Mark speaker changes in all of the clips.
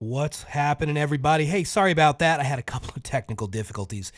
Speaker 1: What's happening, everybody? Hey, sorry about that. I had a couple of technical difficulties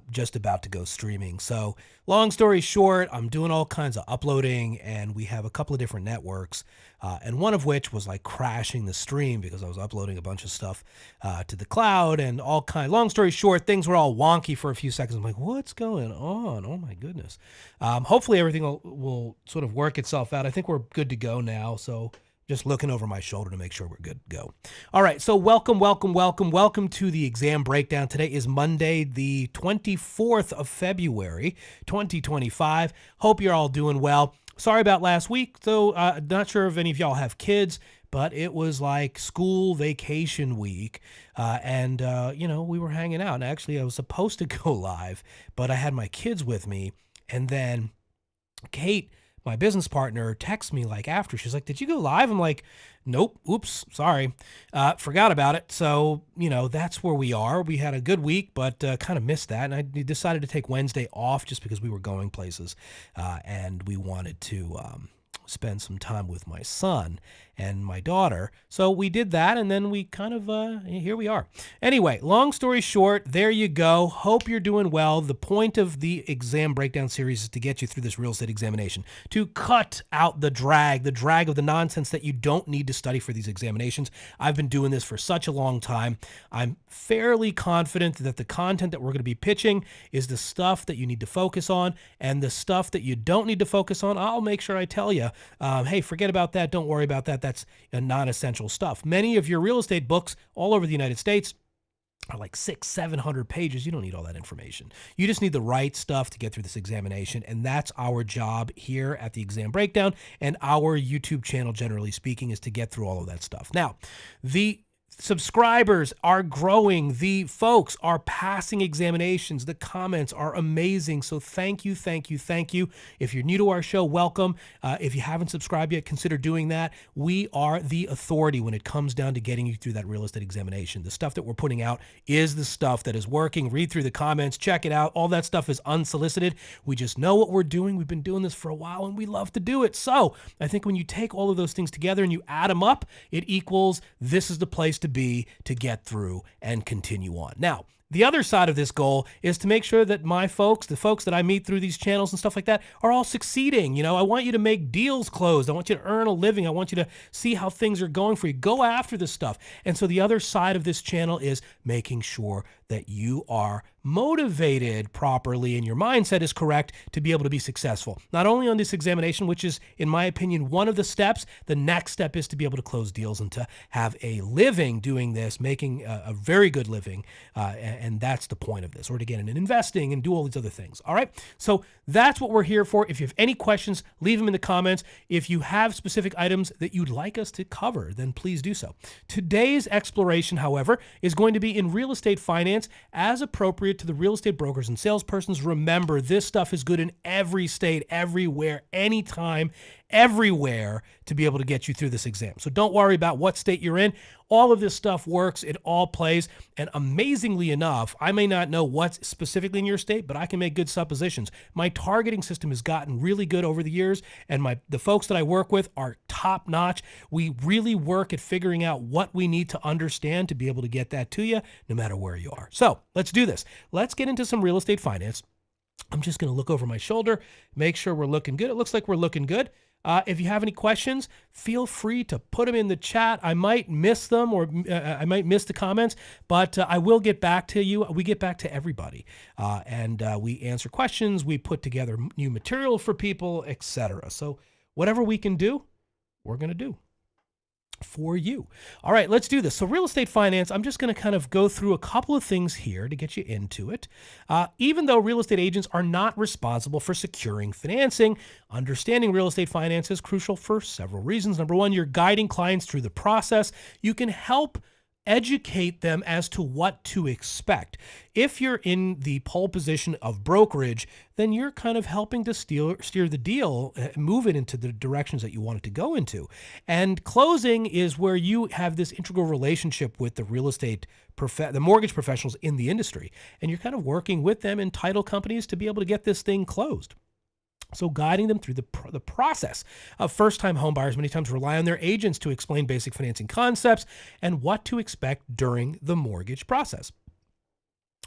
Speaker 1: just about to go streaming. So long story short, I'm doing all kinds of uploading, and we have a couple of different networks, and one of which was like crashing the stream because I was uploading a bunch of stuff to the cloud and all kind. Long story short, things were all wonky for a few seconds. I'm like, what's going on? Oh my goodness. Hopefully everything will sort of work itself out. I think we're good to go now. So just looking over my shoulder to make sure we're good to go. All right, so welcome to the exam breakdown. Today is Monday, the 24th of February, 2025. Hope you're all doing well. Sorry about last week, though. Not sure if any of y'all have kids, but it was like school vacation week, and we were hanging out. And actually, I was supposed to go live, but I had my kids with me, and then Kate, my business partner, texts me like after. She's like, "Did you go live?" I'm like, "Nope. Oops. Sorry. Forgot about it." So, that's where we are. We had a good week, but kind of missed that. And I decided to take Wednesday off just because we were going places, and we wanted to spend some time with my son and my daughter. So we did that, and then we kind of, here we are. Anyway, long story short, there you go. Hope you're doing well. The point of the exam breakdown series is to get you through this real estate examination, to cut out the drag of the nonsense that you don't need to study for these examinations. I've been doing this for such a long time. I'm fairly confident that the content that we're going to be pitching is the stuff that you need to focus on, and the stuff that you don't need to focus on, I'll make sure I tell you, hey, forget about that. Don't worry about that. That's non-essential stuff. Many of your real estate books all over the United States are like 600-700 pages. You don't need all that information. You just need the right stuff to get through this examination, and that's our job here at the Exam Breakdown, and our YouTube channel, generally speaking, is to get through all of that stuff. Now, the subscribers are growing. The folks are passing examinations. The comments are amazing. So thank you. If you're new to our show, welcome. If you haven't subscribed yet, consider doing that. We are the authority when it comes down to getting you through that real estate examination. The stuff that we're putting out is the stuff that is working. Read through the comments, check it out. All that stuff is unsolicited. We just know what we're doing. We've been doing this for a while, and we love to do it. So I think when you take all of those things together and you add them up, it equals this is the place to be to get through and continue on. Now, the other side of this goal is to make sure that my folks, the folks that I meet through these channels and stuff like that, are all succeeding. I want you to make deals closed. I want you to earn a living. I want you to see how things are going for you. Go after this stuff. And so the other side of this channel is making sure that you are motivated properly and your mindset is correct to be able to be successful. Not only on this examination, which is, in my opinion, one of the steps, the next step is to be able to close deals and to have a living doing this, making a very good living. And that's the point of this, or to get in investing and do all these other things. All right. So that's what we're here for. If you have any questions, leave them in the comments. If you have specific items that you'd like us to cover, then please do so. Today's exploration, however, is going to be in real estate finance as appropriate to the real estate brokers and salespersons. Remember, this stuff is good in every state, everywhere, anytime, everywhere to be able to get you through this exam. So don't worry about what state you're in. All of this stuff works. It all plays. And amazingly enough, I may not know what's specifically in your state, but I can make good suppositions. My targeting system has gotten really good over the years, and the folks that I work with are top notch. We really work at figuring out what we need to understand to be able to get that to you no matter where you are. So let's do this. Let's get into some real estate finance. I'm just going to look over my shoulder, make sure we're looking good. It looks like we're looking good. If you have any questions, feel free to put them in the chat. I might miss them, or I might miss the comments, but I will get back to you. We get back to everybody, and we answer questions. We put together new material for people, etc. So whatever we can do, we're going to do for you. All right, let's do this. So real estate finance, I'm just going to kind of go through a couple of things here to get you into it. Even though real estate agents are not responsible for securing financing, understanding real estate finance is crucial for several reasons. Number one, you're guiding clients through the process. You can help educate them as to what to expect. If you're in the pole position of brokerage, then you're kind of helping to steer the deal, move it into the directions that you want it to go into. And closing is where you have this integral relationship with the real estate, the mortgage professionals in the industry. And you're kind of working with them in title companies to be able to get this thing closed. So guiding them through the process. First-time homebuyers many times rely on their agents to explain basic financing concepts and what to expect during the mortgage process.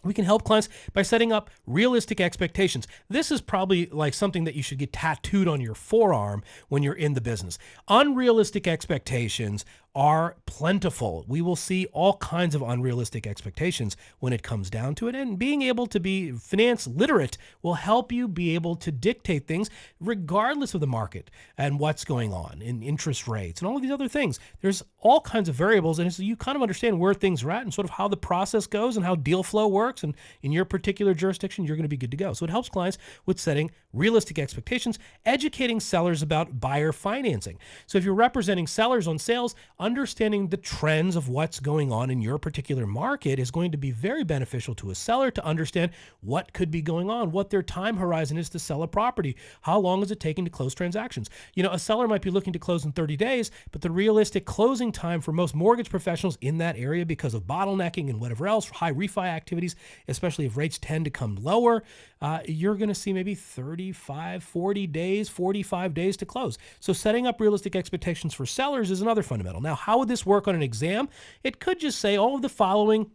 Speaker 1: We can help clients by setting up realistic expectations. This is probably like something that you should get tattooed on your forearm when you're in the business. Unrealistic expectations are plentiful. We will see all kinds of unrealistic expectations when it comes down to it. And being able to be finance literate will help you be able to dictate things regardless of the market and what's going on in interest rates and all of these other things. There's all kinds of variables, and so you kind of understand where things are at and sort of how the process goes and how deal flow works. And in your particular jurisdiction, you're going to be good to go. So it helps clients with setting realistic expectations, educating sellers about buyer financing. So if you're representing sellers on sales, understanding the trends of what's going on in your particular market is going to be very beneficial to a seller to understand what could be going on, what their time horizon is to sell a property, how long is it taking to close transactions. You know, a seller might be looking to close in 30 days, but the realistic closing time for most mortgage professionals in that area, because of bottlenecking and whatever else, high refi activities, especially if rates tend to come lower, you're going to see maybe 35, 40 days, 45 days to close. So setting up realistic expectations for sellers is another fundamental. Now, how would this work on an exam? It could just say all of the following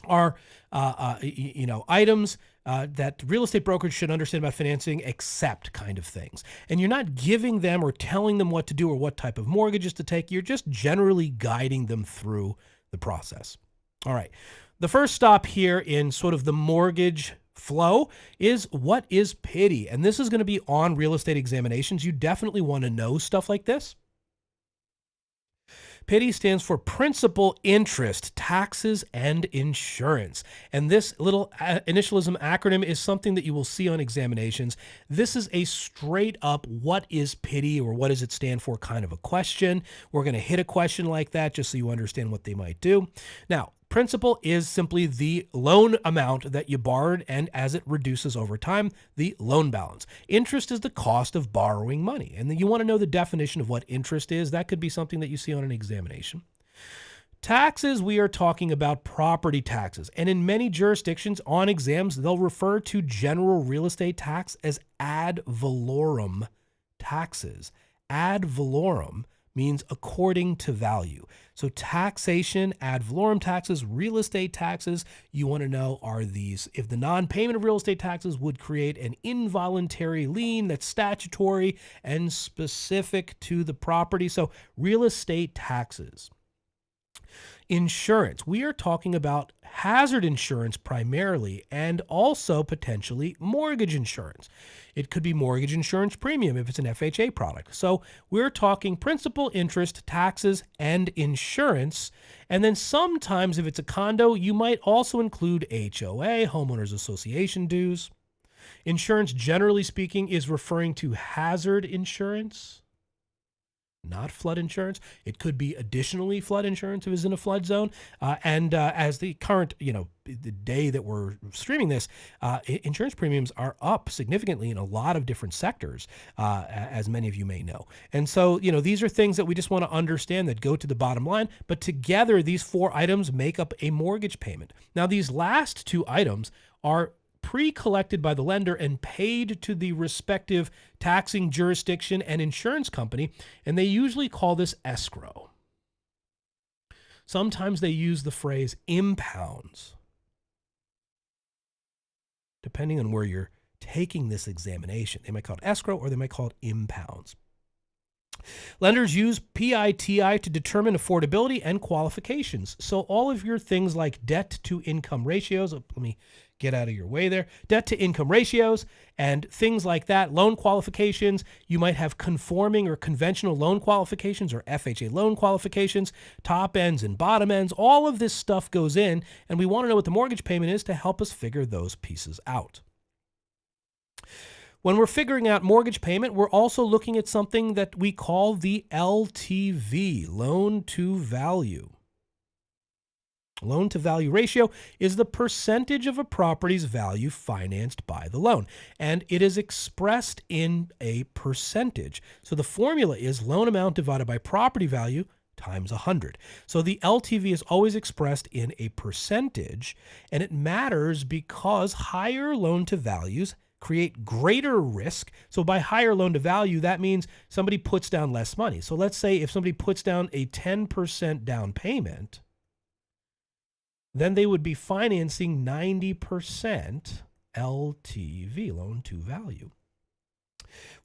Speaker 1: are items that real estate brokers should understand about financing, except kind of things. And you're not giving them or telling them what to do or what type of mortgages to take. You're just generally guiding them through the process. All right. The first stop here in sort of the mortgage flow is, what is PITI? And this is going to be on real estate examinations. You definitely want to know stuff like this. PITI stands for Principal, Interest, Taxes, and Insurance. And this little initialism acronym is something that you will see on examinations. This is a straight up, what is PITI or what does it stand for kind of a question. We're going to hit a question like that just so you understand what they might do. Now, principal is simply the loan amount that you borrowed, and as it reduces over time, the loan balance. Interest is the cost of borrowing money. And then you want to know the definition of what interest is. That could be something that you see on an examination. Taxes, we are talking about property taxes. And in many jurisdictions on exams, they'll refer to general real estate tax as ad valorem taxes. Ad valorem means according to value. So taxation, ad valorem taxes, real estate taxes, you want to know are these. If the non-payment of real estate taxes would create an involuntary lien that's statutory and specific to the property. So real estate taxes. Insurance, we are talking about hazard insurance primarily, and also potentially mortgage insurance. It could be mortgage insurance premium if it's an FHA product. So we're talking principal, interest, taxes, and insurance. And then sometimes if it's a condo, you might also include HOA, homeowners association dues. Insurance, generally speaking, is referring to hazard insurance, not flood insurance. It could be additionally flood insurance if it's in a flood zone. As the current, the day that we're streaming this, insurance premiums are up significantly in a lot of different sectors, as many of you may know. And so, these are things that we just want to understand that go to the bottom line. But together, these four items make up a mortgage payment. Now, these last two items are pre-collected by the lender and paid to the respective taxing jurisdiction and insurance company, and they usually call this escrow. Sometimes they use the phrase impounds, depending on where you're taking this examination. They might call it escrow or they might call it impounds. Lenders use PITI to determine affordability and qualifications. So all of your things like debt to income ratios, let me get out of your way there, debt to income ratios and things like that, loan qualifications, you might have conforming or conventional loan qualifications or FHA loan qualifications, top ends and bottom ends, all of this stuff goes in, and we want to know what the mortgage payment is to help us figure those pieces out. When we're figuring out mortgage payment, we're also looking at something that we call the LTV, loan-to-value. Loan-to-value ratio is the percentage of a property's value financed by the loan, and it is expressed in a percentage. So the formula is loan amount divided by property value times 100. So the LTV is always expressed in a percentage, and it matters because higher loan-to-values create greater risk. So by higher loan to value, that means somebody puts down less money. So let's say if somebody puts down a 10% down payment, then they would be financing 90% LTV, loan to value.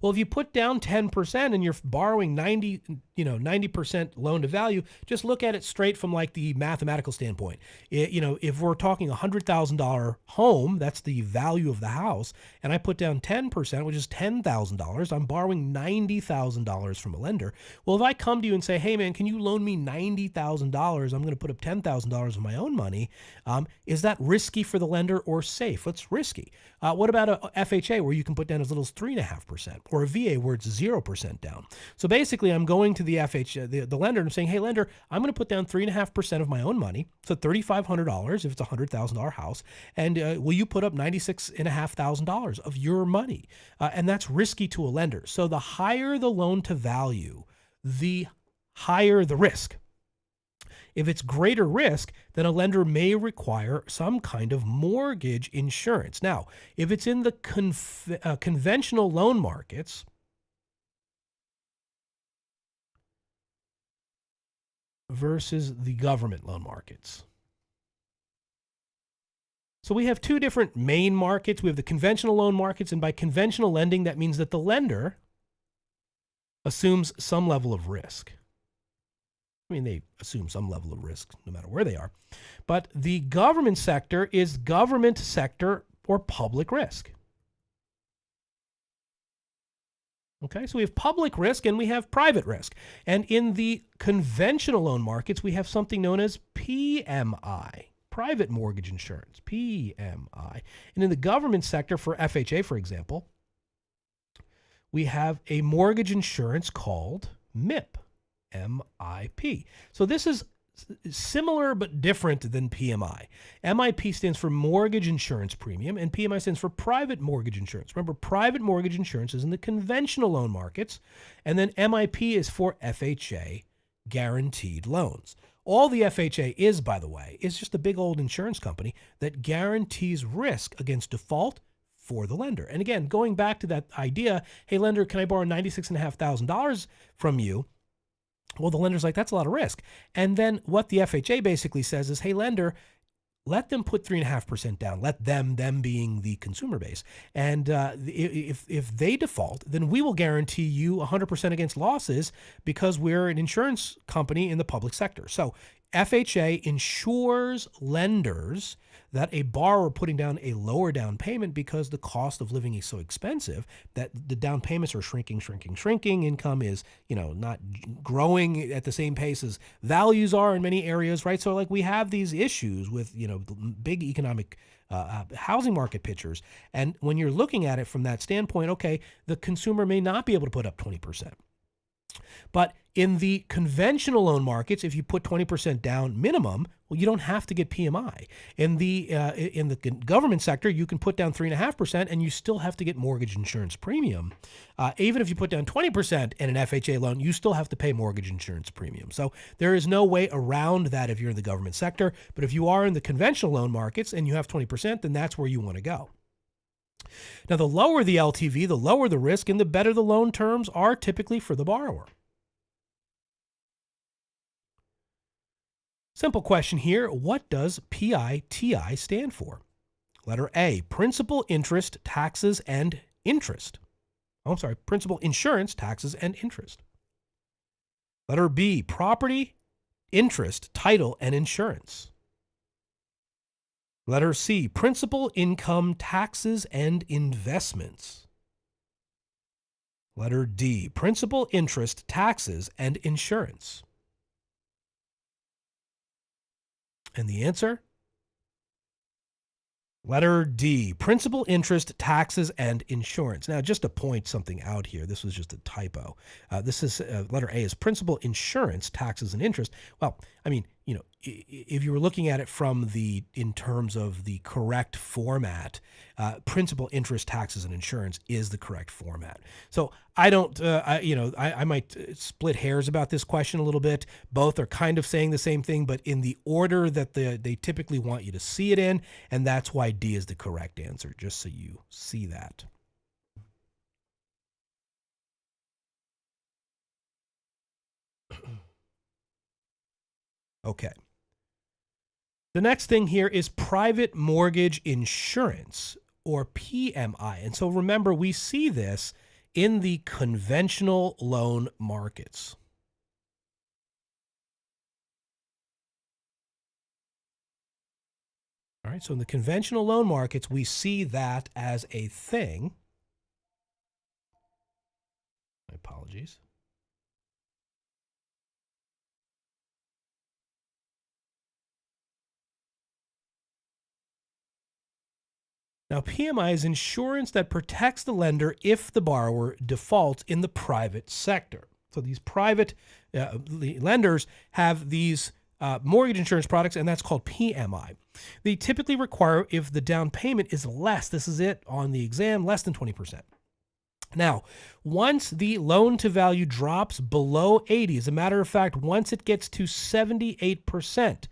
Speaker 1: Well, if you put down 10% and you're borrowing 90% loan to value, just look at it straight from like the mathematical standpoint. If we're talking $100,000 home, that's the value of the house, and I put down 10%, which is $10,000, I'm borrowing $90,000 from a lender. Well, if I come to you and say, hey man, can you loan me $90,000? I'm going to put up $10,000 of my own money. Is that risky for the lender or safe? What's risky? What about a FHA where you can put down as little as 3.5%? Or a VA where it's 0% down. So basically, I'm going to the FHA, the lender, and I'm saying, hey, lender, I'm going to put down 3.5% of my own money, so $3,500 if it's a $100,000 house, and will you put up $96,500 of your money? And that's risky to a lender. So the higher the loan to value, the higher the risk. If it's greater risk, then a lender may require some kind of mortgage insurance. Now, if it's in the conventional loan markets, versus the government loan markets. So we have two different main markets. We have the conventional loan markets, and by conventional lending, that means that the lender assumes some level of risk. I mean, they assume some level of risk no matter where they are. But the government sector is government sector or public risk. Okay, so we have public risk and we have private risk. And in the conventional loan markets, we have something known as PMI, private mortgage insurance, PMI. And in the government sector for FHA, for example, we have a mortgage insurance called MIP. MIP. So this is similar but different than PMI. MIP stands for mortgage insurance premium, and PMI stands for private mortgage insurance. Remember, private mortgage insurance is in the conventional loan markets, and then MIP is for FHA guaranteed loans. All the FHA is, by the way, is just a big old insurance company that guarantees risk against default for the lender. And again, going back to that idea, hey, lender, can I borrow $96,500 from you? Well, the lender's like, that's a lot of risk. And then what the FHA basically says is, hey, lender, let them put 3.5% down. Let them being the consumer base. And if they default, then we will guarantee you 100% against losses because we're an insurance company in the public sector. So FHA insures lenders that a borrower putting down a lower down payment because the cost of living is so expensive that the down payments are shrinking. Income is, not growing at the same pace as values are in many areas, right? So like we have these issues with, big economic housing market pictures. And when you're looking at it from that standpoint, okay, the consumer may not be able to put up 20%. But in the conventional loan markets, if you put 20% down minimum, well, you don't have to get PMI. In the government sector, you can put down 3.5% and you still have to get mortgage insurance premium. Even if you put down 20% in an FHA loan, you still have to pay mortgage insurance premium. So there is no way around that if you're in the government sector. But if you are in the conventional loan markets and you have 20%, then that's where you want to go. Now, the lower the LTV, the lower the risk, and the better the loan terms are typically for the borrower. Simple question here. What does PITI stand for? Letter A, principal, interest, taxes, and interest. Principal, insurance, taxes, and interest. Letter B, property, interest, title, and insurance. Letter C, principal, income, taxes, and investments. Letter D, principal, interest, taxes, and insurance. And the answer? Letter D, principal, interest, taxes, and insurance. Now, just to point something out here, this was just a typo. This is letter A is principal, insurance, taxes, and interest. Well, if you were looking at it in terms of the correct format, principal, interest, taxes, and insurance is the correct format. So I don't, I might split hairs about this question a little bit. Both are kind of saying the same thing, but in the order that they typically want you to see it in, and that's why D is the correct answer, just so you see that. Okay. The next thing here is private mortgage insurance, or PMI. And so remember, we see this in the conventional loan markets. All right, so in the conventional loan markets, we see that as a thing. My apologies. Now, PMI is insurance that protects the lender if the borrower defaults in the private sector. So these private lenders have these mortgage insurance products, and that's called PMI. They typically require, if the down payment is less, this is it on the exam, less than 20%. Now, once the loan to value drops below 80, as a matter of fact, once it gets to 78%,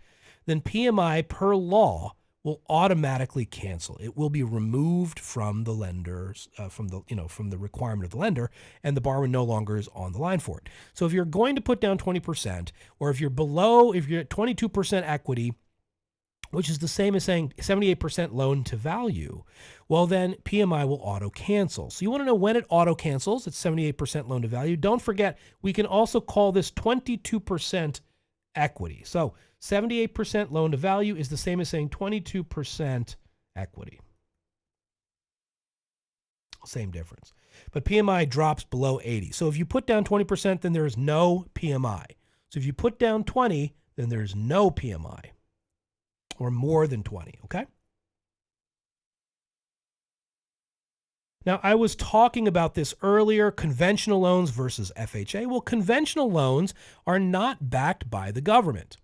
Speaker 1: then PMI per law will automatically cancel. It will be removed from the lender's, from the requirement of the lender, and the borrower no longer is on the line for it. So if you're going to put down 20%, or if you're at 22% equity, which is the same as saying 78% loan to value, well, then PMI will auto cancel. So you want to know when it auto cancels. It's 78% loan to value. Don't forget, we can also call this 22% equity. So 78% loan to value is the same as saying 22% equity. Same difference. But PMI drops below 80. So if you put down 20%, then there is no PMI. So if you put down 20, then there's no PMI, or more than 20, okay? Now, I was talking about this earlier, conventional loans versus FHA. Well, conventional loans are not backed by the government.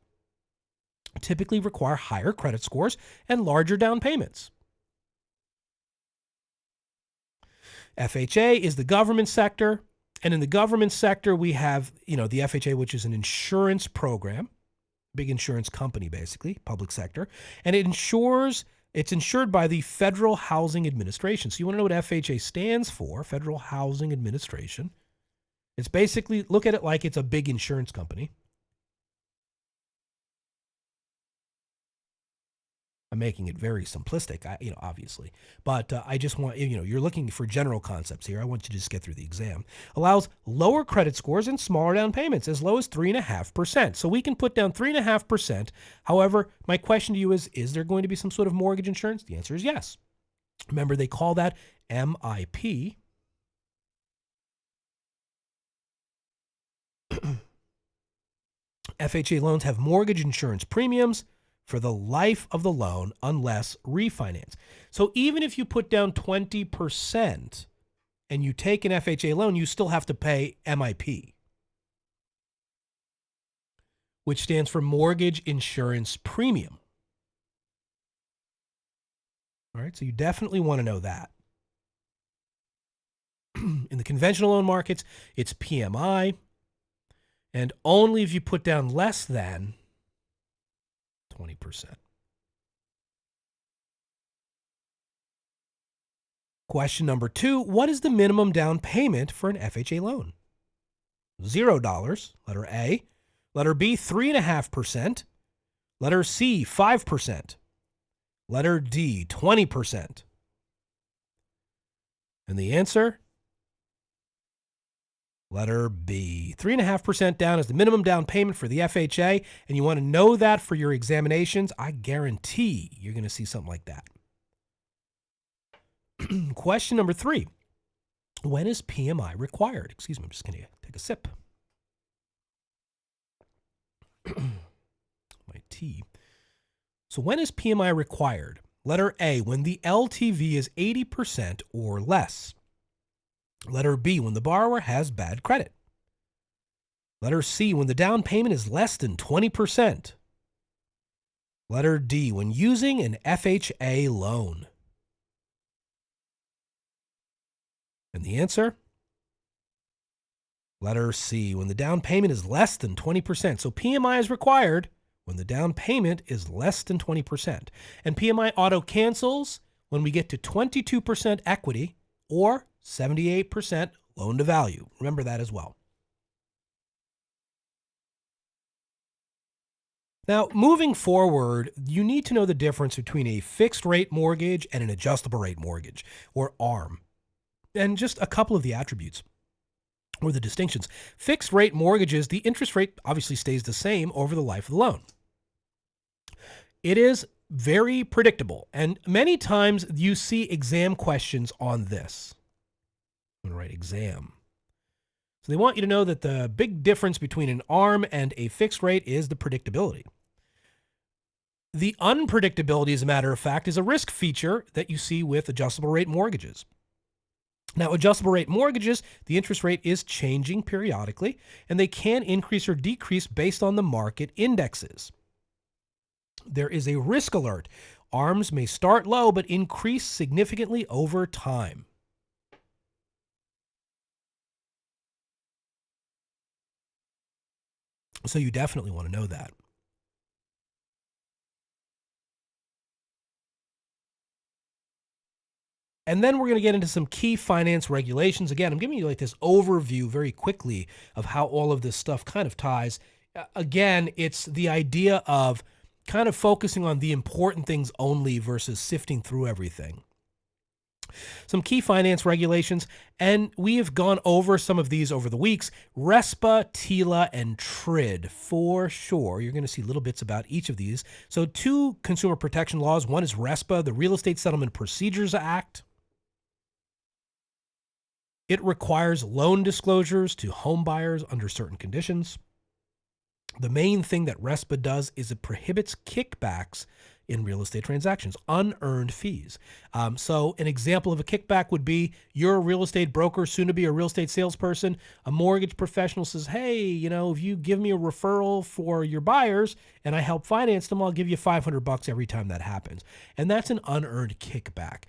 Speaker 1: Typically require higher credit scores and larger down payments. FHA is the government sector, and in the government sector, we have, the FHA, which is an insurance program, big insurance company, basically, public sector, and it's insured by the Federal Housing Administration. So you want to know what FHA stands for, Federal Housing Administration. It's basically, look at it like it's a big insurance company. I'm making it very simplistic, obviously. But I just want, you're looking for general concepts here. I want you to just get through the exam. Allows lower credit scores and smaller down payments, as low as 3.5%. So we can put down 3.5%. However, my question to you is there going to be some sort of mortgage insurance? The answer is yes. Remember, they call that MIP. FHA loans have mortgage insurance premiums for the life of the loan unless refinance. So even if you put down 20% and you take an FHA loan, you still have to pay MIP, which stands for Mortgage Insurance Premium. All right, so you definitely want to know that. In the conventional loan markets, it's PMI, and only if you put down less than 20%. Question number 2, what is the minimum down payment for an FHA loan? $0, letter A. Letter B, 3.5%. Letter C, 5%. Letter D, 20%. And the answer? Letter B. 3.5% down is the minimum down payment for the FHA, and you want to know that for your examinations. I guarantee you're going to see something like that. Question number 3. When is PMI required? Excuse me, I'm just going to take a sip. My tea. So when is PMI required? Letter A, when the LTV is 80% or less. Letter B, when the borrower has bad credit. Letter C, when the down payment is less than 20%. Letter D, when using an FHA loan. And the answer? Letter C, when the down payment is less than 20%. So PMI is required when the down payment is less than 20%. And PMI auto cancels when we get to 22% equity or 78% loan to value. Remember that as well. Now, moving forward, you need to know the difference between a fixed rate mortgage and an adjustable rate mortgage, or ARM, and just a couple of the attributes or the distinctions. Fixed rate mortgages, the interest rate obviously stays the same over the life of the loan. It is very predictable, and many times you see exam questions on this. I'm going to write exam. So they want you to know that the big difference between an ARM and a fixed rate is the predictability. The unpredictability, as a matter of fact, is a risk feature that you see with adjustable rate mortgages. Now, adjustable rate mortgages, the interest rate is changing periodically, and they can increase or decrease based on the market indexes. There is a risk alert. ARMs may start low but increase significantly over time. So you definitely want to know that. And then we're going to get into some key finance regulations. Again, I'm giving you like this overview very quickly of how all of this stuff kind of ties. Again, it's the idea of kind of focusing on the important things only versus sifting through everything. Some key finance regulations, and we have gone over some of these over the weeks. RESPA, TILA, and TRID for sure. You're going to see little bits about each of these. So 2 consumer protection laws. One is RESPA, the Real Estate Settlement Procedures Act. It requires loan disclosures to home buyers under certain conditions. The main thing that RESPA does is it prohibits kickbacks in real estate transactions, unearned fees. So an example of a kickback would be you're a real estate broker, soon to be a real estate salesperson. A mortgage professional says, hey, if you give me a referral for your buyers and I help finance them, I'll give you $500 every time that happens. And that's an unearned kickback.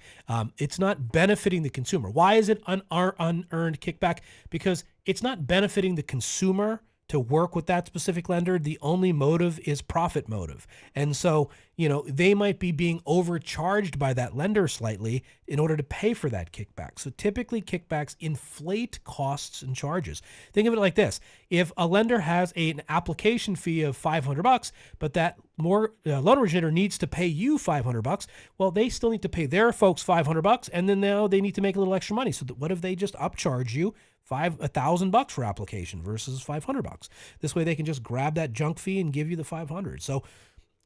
Speaker 1: It's not benefiting the consumer. Why is it unearned kickback? Because it's not benefiting the consumer to work with that specific lender. The only motive is profit motive. And so, they might be being overcharged by that lender slightly in order to pay for that kickback. So typically kickbacks inflate costs and charges. Think of it like this. If a lender has an application fee of $500, but that loan originator needs to pay you $500, well, they still need to pay their folks $500, and then now they need to make a little extra money. So what if they just upcharge you $1,000 for application versus $500? This way they can just grab that junk fee and give you the $500. So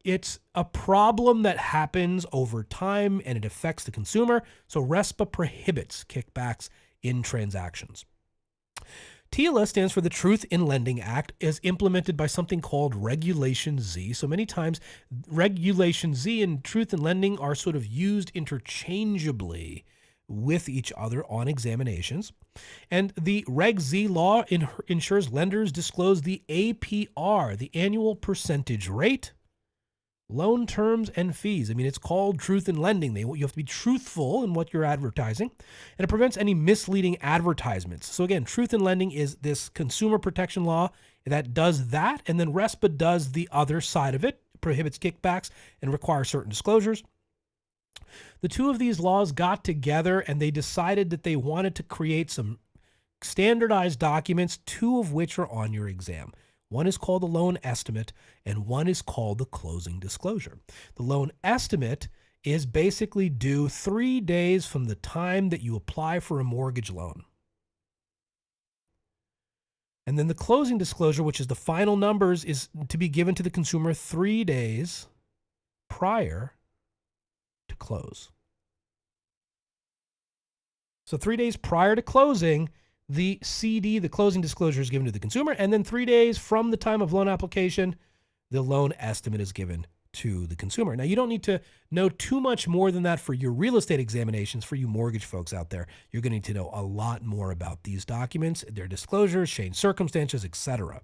Speaker 1: it's a problem that happens over time and it affects the consumer. So RESPA prohibits kickbacks in transactions. TILA stands for the Truth in Lending Act, is implemented by something called Regulation Z. So many times Regulation Z and Truth in Lending are sort of used interchangeably with each other on examinations. And the Reg Z law ensures lenders disclose the APR, the annual percentage rate, loan terms, and fees. It's called Truth in Lending. You have to be truthful in what you're advertising, and it prevents any misleading advertisements. So again, Truth in Lending is this consumer protection law that does that, and then RESPA does the other side of it, prohibits kickbacks and requires certain disclosures. The two of these laws got together and they decided that they wanted to create some standardized documents, 2 of which are on your exam. One is called the loan estimate, and one is called the closing disclosure. The loan estimate is basically due 3 days from the time that you apply for a mortgage loan. And then the closing disclosure, which is the final numbers, is to be given to the consumer 3 days prior to close. So 3 days prior to closing, the CD, the closing disclosure, is given to the consumer, and then 3 days from the time of loan application, the loan estimate is given to the consumer. Now, you don't need to know too much more than that for your real estate examinations. For you mortgage folks out there, you're going to need to know a lot more about these documents, their disclosures, change circumstances, etc.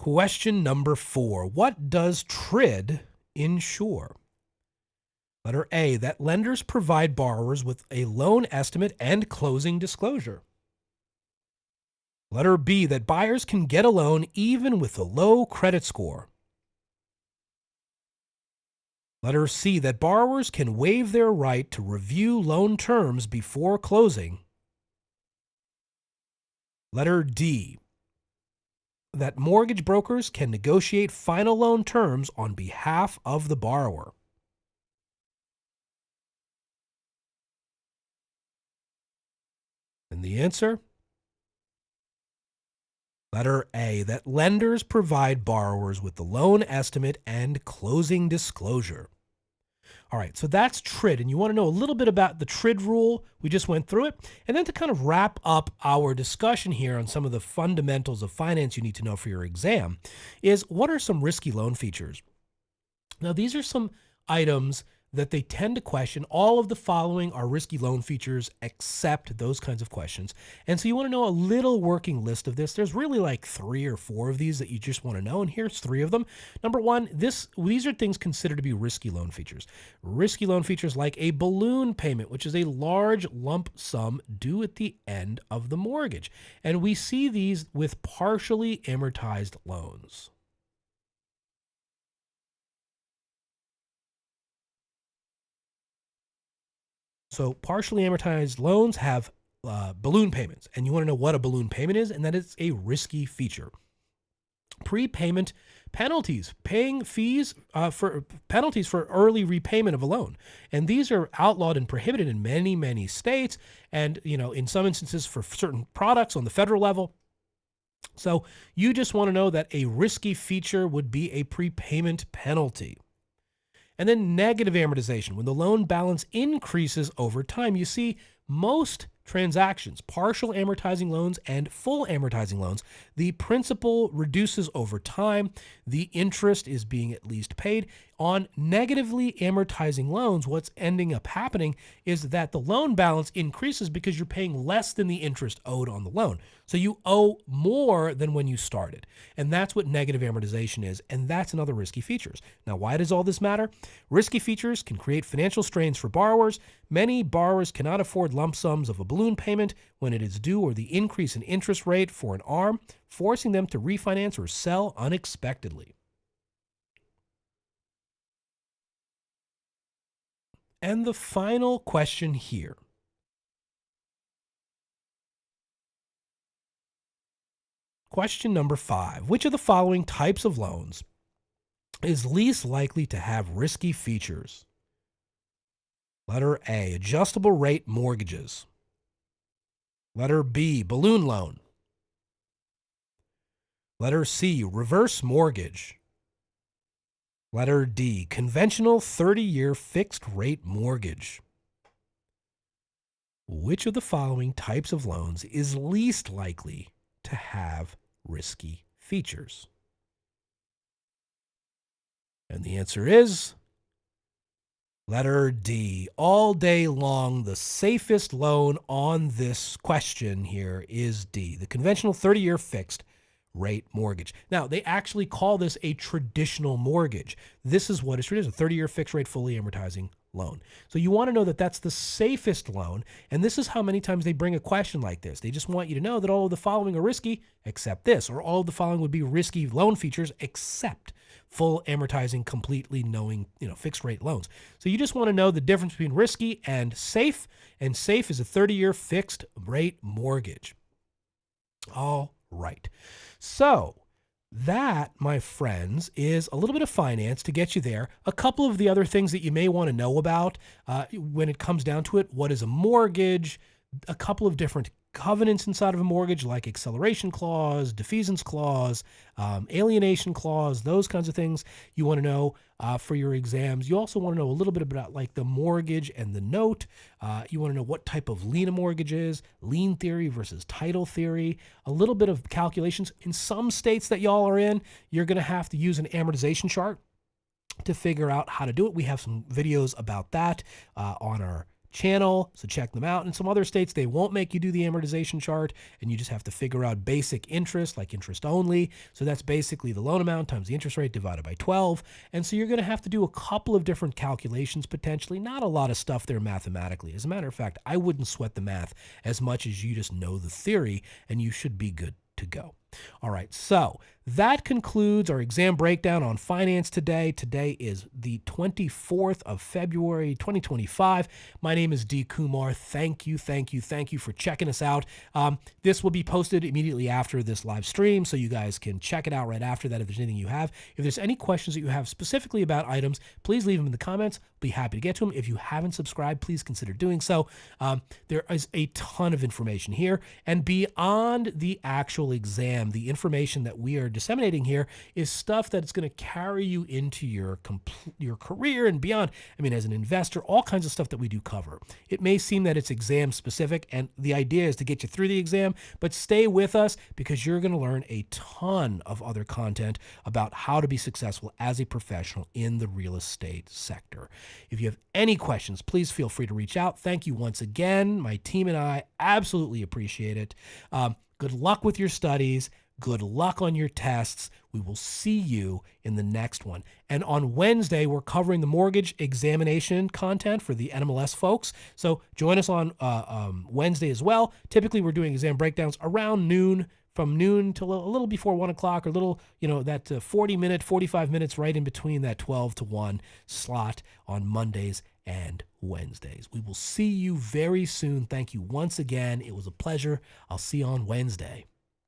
Speaker 1: Question number 4. What does TRID insure? Letter A, that lenders provide borrowers with a loan estimate and closing disclosure. Letter B, that buyers can get a loan even with a low credit score. Letter C, that borrowers can waive their right to review loan terms before closing. Letter D, that mortgage brokers can negotiate final loan terms on behalf of the borrower. And the answer? Letter A, that lenders provide borrowers with the loan estimate and closing disclosure. All right, so that's TRID, and you want to know a little bit about the TRID rule. We just went through it. And then to kind of wrap up our discussion here on some of the fundamentals of finance you need to know for your exam is what are some risky loan features? Now, these are some items that they tend to question. All of the following are risky loan features except those kinds of questions. And so you want to know a little working list of this. There's really like 3 or 4 of these that you just want to know, and here's 3 of them. Number 1, these are things considered to be risky loan features. Risky loan features like a balloon payment, which is a large lump sum due at the end of the mortgage. And we see these with partially amortized loans. So partially amortized loans have balloon payments, and you want to know what a balloon payment is, and that is a risky feature. Prepayment penalties, paying fees for penalties for early repayment of a loan, and these are outlawed and prohibited in many, many states, and in some instances for certain products on the federal level. So you just want to know that a risky feature would be a prepayment penalty. And then negative amortization, when the loan balance increases over time. You see, most transactions, partial amortizing loans and full amortizing loans, the principal reduces over time. The interest is being at least paid. On negatively amortizing loans, what's ending up happening is that the loan balance increases because you're paying less than the interest owed on the loan. So you owe more than when you started. And that's what negative amortization is. And that's another risky feature. Now, why does all this matter? Risky features can create financial strains for borrowers. Many borrowers cannot afford lump sums of a balloon payment when it is due, or the increase in interest rate for an ARM, forcing them to refinance or sell unexpectedly. And the final question here. Question number 5. Which of the following types of loans is least likely to have risky features? Letter A, adjustable rate mortgages. Letter B, balloon loan. Letter C, reverse mortgage. Letter D, conventional 30-year fixed rate mortgage. Which of the following types of loans is least likely to have risky features? And the answer is letter D. All day long, the safest loan on this question here is D, the conventional 30-year fixed rate mortgage. Now, they actually call this a traditional mortgage. This is what it is, a 30-year fixed rate fully amortizing loan. So you want to know that that's the safest loan, and this is how many times they bring a question like this. They just want you to know that all of the following are risky except this, or all of the following would be risky loan features except full amortizing, completely knowing, fixed rate loans. So you just want to know the difference between risky and safe is a 30-year fixed rate mortgage. All right. So that, my friends, is a little bit of finance to get you there. A couple of the other things that you may want to know about when it comes down to it. What is a mortgage? A couple of different covenants inside of a mortgage, like acceleration clause, defeasance clause, alienation clause, those kinds of things you want to know for your exams. You also want to know a little bit about like the mortgage and the note. You want to know what type of lien a mortgage is, lien theory versus title theory, a little bit of calculations. In some states that y'all are in, you're going to have to use an amortization chart to figure out how to do it. We have some videos about that on our channel, so check them out. In some other states, they won't make you do the amortization chart, and you just have to figure out basic interest, like interest only. So that's basically the loan amount times the interest rate divided by 12. And so you're going to have to do a couple of different calculations potentially. Not a lot of stuff there mathematically. As a matter of fact, I wouldn't sweat the math as much as you just know the theory, and you should be good to go. All right, so that concludes our exam breakdown on finance today. Today is the 24th of February, 2025. My name is D. Kumar. Thank you for checking us out. This will be posted immediately after this live stream, so you guys can check it out right after that if there's anything you have. If there's any questions that you have specifically about items, please leave them in the comments. Be happy to get to them. If you haven't subscribed, please consider doing so. There is a ton of information here, and beyond the actual exam, the information that we are disseminating here is stuff that's going to carry you into your career and beyond. I mean, as an investor, all kinds of stuff that we do cover. It may seem that it's exam specific, and the idea is to get you through the exam, but stay with us because you're going to learn a ton of other content about how to be successful as a professional in the real estate sector. If you have any questions, please feel free to reach out. Thank you once again. My team and I absolutely appreciate it. Good luck with your studies. Good luck on your tests. We will see you in the next one. And on Wednesday, we're covering the mortgage examination content for the NMLS folks. So join us on Wednesday as well. Typically, we're doing exam breakdowns around noon, from noon to a little before 1 o'clock, or little, that 45 minutes right in between that 12 to 1 slot on Mondays and Wednesdays. We will see you very soon. Thank you once again. It was a pleasure. I'll see you on Wednesday.